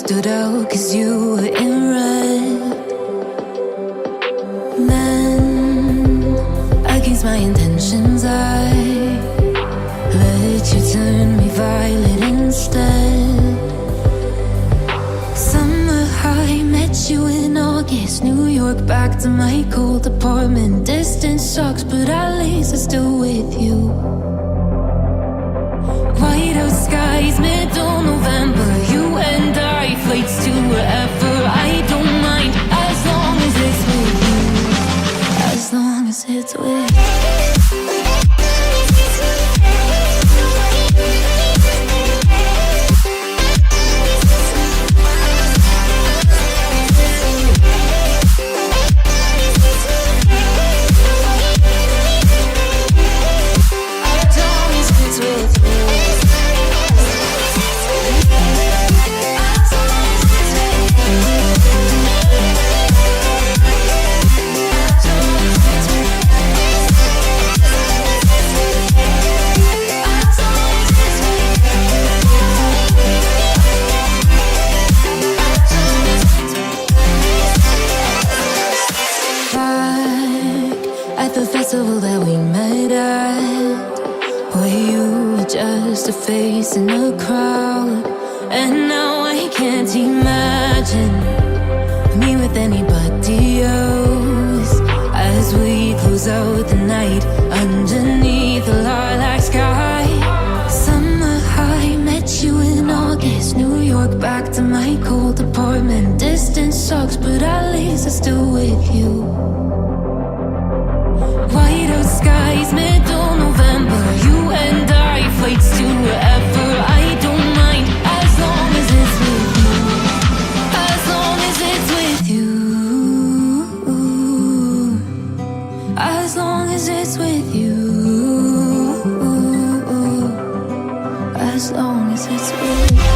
stood out 'cause you were in red. Then, against my intentions, I let you turn me violet instead. Summer high, met you in August. New York, back to my cold apartment. Distance sucks, but at least I'm still with you. White out skies, middle November. You and I, flights to wherever. I don't mind, as long as it's with you. As long as it's with you. That we met at, where you were just a face in a crowd. And now I can't imagine me with anybody else. As we close out the night underneath the lilac sky. Summer high, met you in August. New York, back to my cold apartment. Distance sucks, but at least I'm still with you. White out skies, middle November. You and I, flights to wherever. I don't mind, as long as it's with you. As long as it's with you. As long as it's with you. As long as it's with you.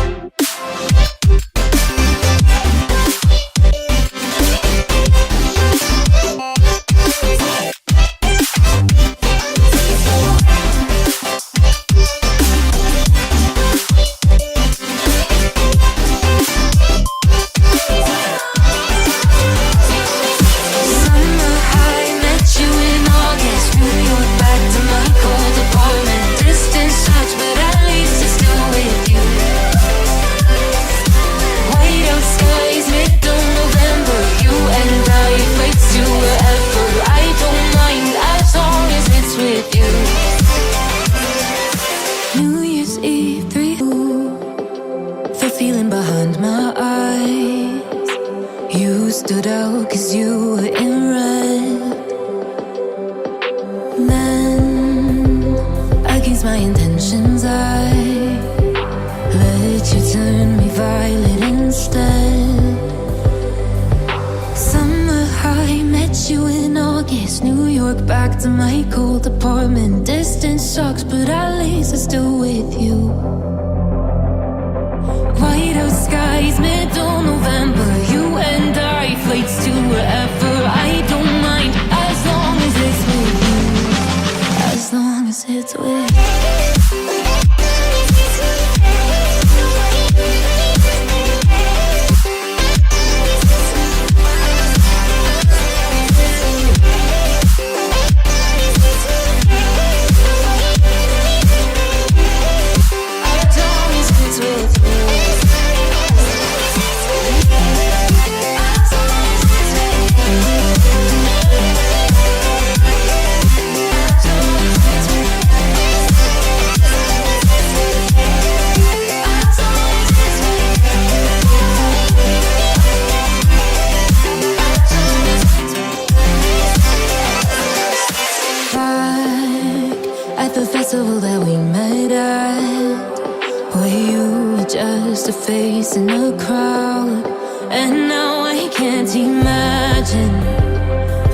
Stood out 'cause you were in red. Then, against my intentions, I let you turn me violet instead. Summer high, met you in August. New York, back to my cold apartment. Distance sucks, but at least I'm still with you. White out skies, middle November. You and I, flights to wherever. I don't mind, as long as it's with you. As long as it's with you. That we met at, where you were just a face in a crowd. And now I can't imagine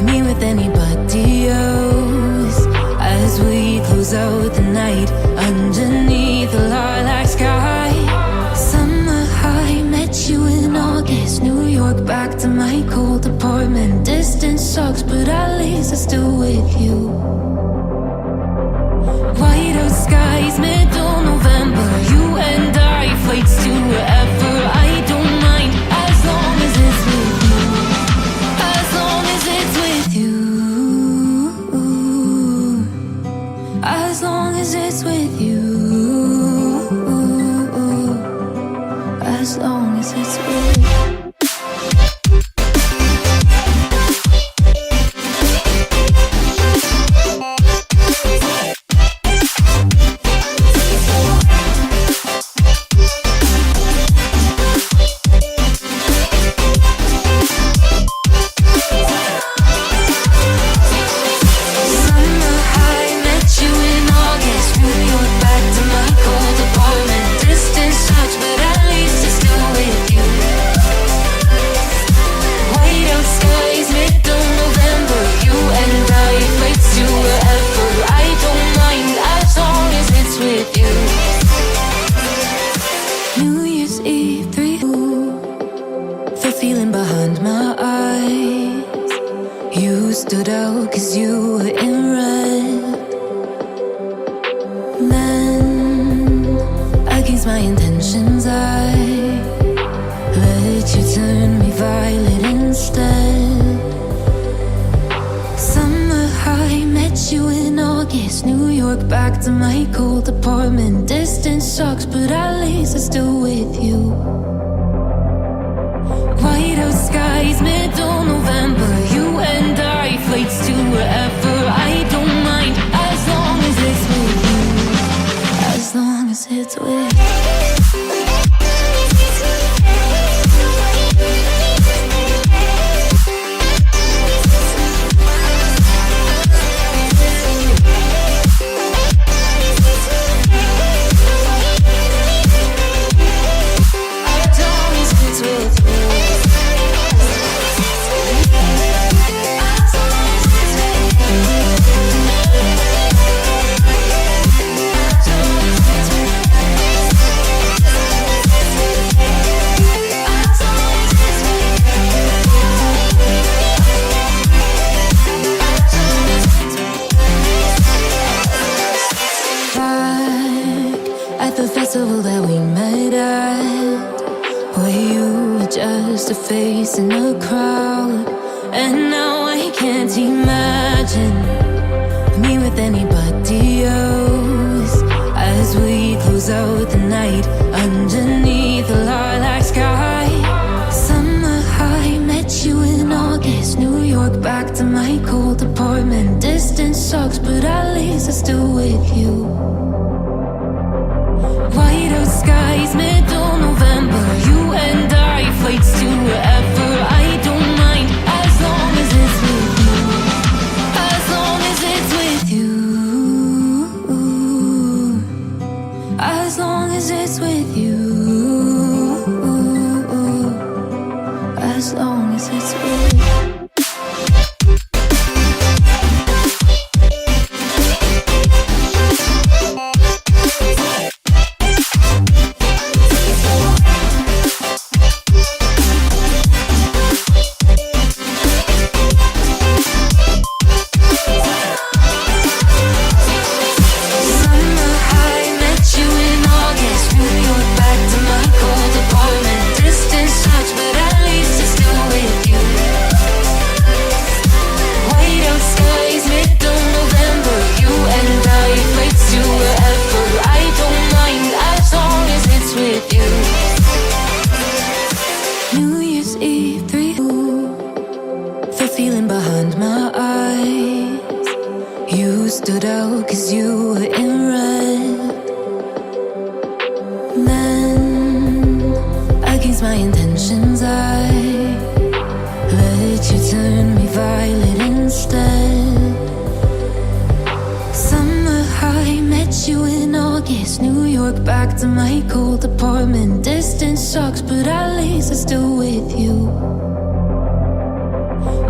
me with anybody else. As we close out the night underneath the lilac sky. Summer high, met you in August. New York, back to my cold apartment. Distance sucks, but at least I'm still with you. White out skies, middle November. You and I, flights to wherever. I don't mind. long as it's with you. As long as it's with you. Stood out 'cause you were in red. Then, against my intentions, I let you turn me violet instead. Summer high, met you in August. New York, back to my cold apartment. Distance sucks, but at least I'm still with you. White out skies, middle November. You and I, flights to wherever. I don't mind, as long as it's with you. As long as it's with you. That we met at, where you were just a face in a crowd. And now I can't imagine me with anybody else. As we close out the night underneath the lilac sky. Summer high, met you in August. New York, back to my cold apartment. Distance sucks, but at least I'm still with you. White out skies, middle November. You and I, flights to wherever. I don't mind, as long as it's with you. As long as it's with you. As long as it's with you. As long as it's with you. Stood out 'cause you were in red. Then, against my intentions, I let you turn me violet instead. Summer high, met you in August. New York, back to my cold apartment. Distance sucks, but at least I'm still with you.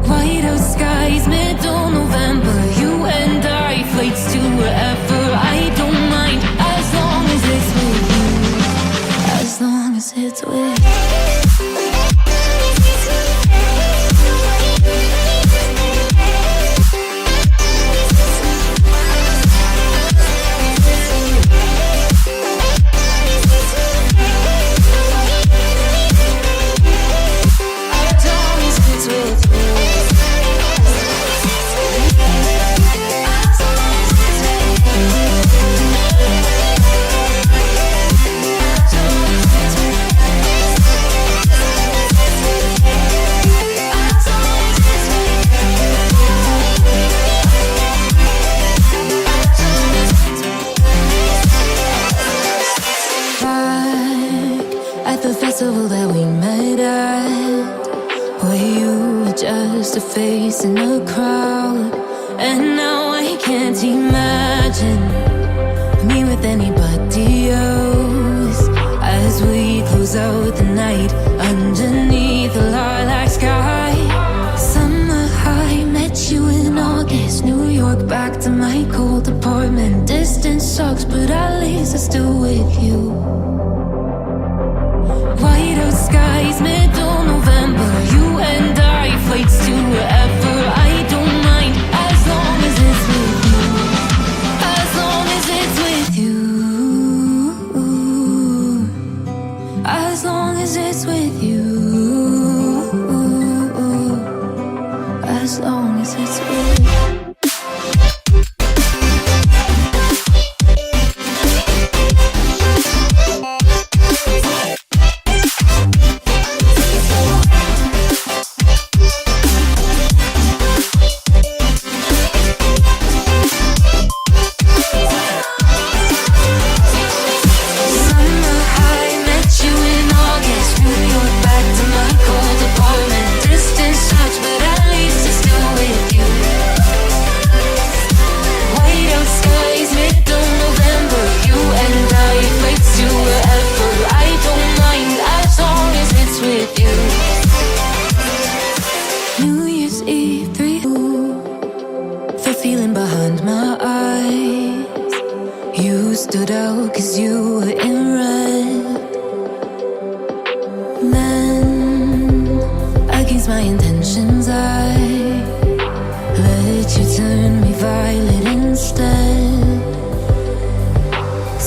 White out skies, middle November. You and I, flights to wherever. I don't mind, as long as it's with you. As long as it's with you. With you. face in a crowd. And now I can't imagine me with anybody else. As we close out the night underneath the lilac sky. Summer high, met you in August. New York, back to my cold apartment. Distance sucks, but at least I'm still with you. White out skies, middle November. You and I, flights to wherever. I don't mind, as long as it's with you. As long as it's with you. As long as it's with you. As long as it's with you. Stood out 'cause you were in red. Then, against my intentions, I let you turn me violet instead.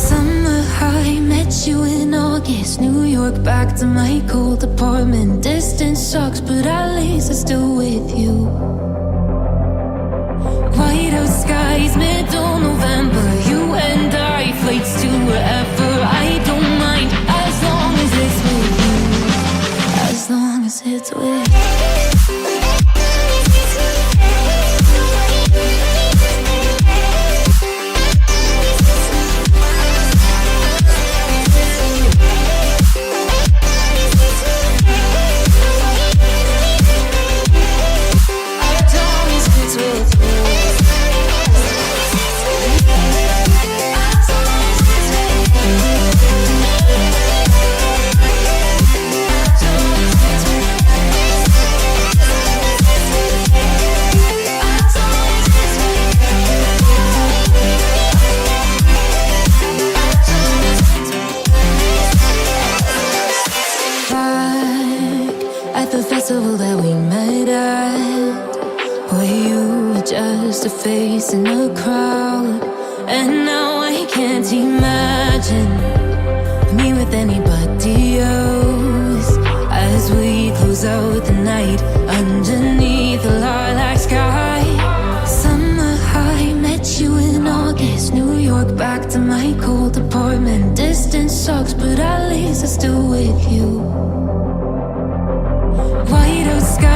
Summer high, met you in August. New York, back to my cold apartment. Distance sucks, but at least I'm still with you. White out skies, middle November. You and I, flights to wherever. I don't mind, as long as it's with you. As long as it's with you. That we met at, where you were just a face in a crowd. And now I can't imagine me with anybody else. As we close out the night underneath the lilac sky. Summer high, met you in August. New York, back to my cold apartment. Distance sucks, but at least I'm still with you. White out sky.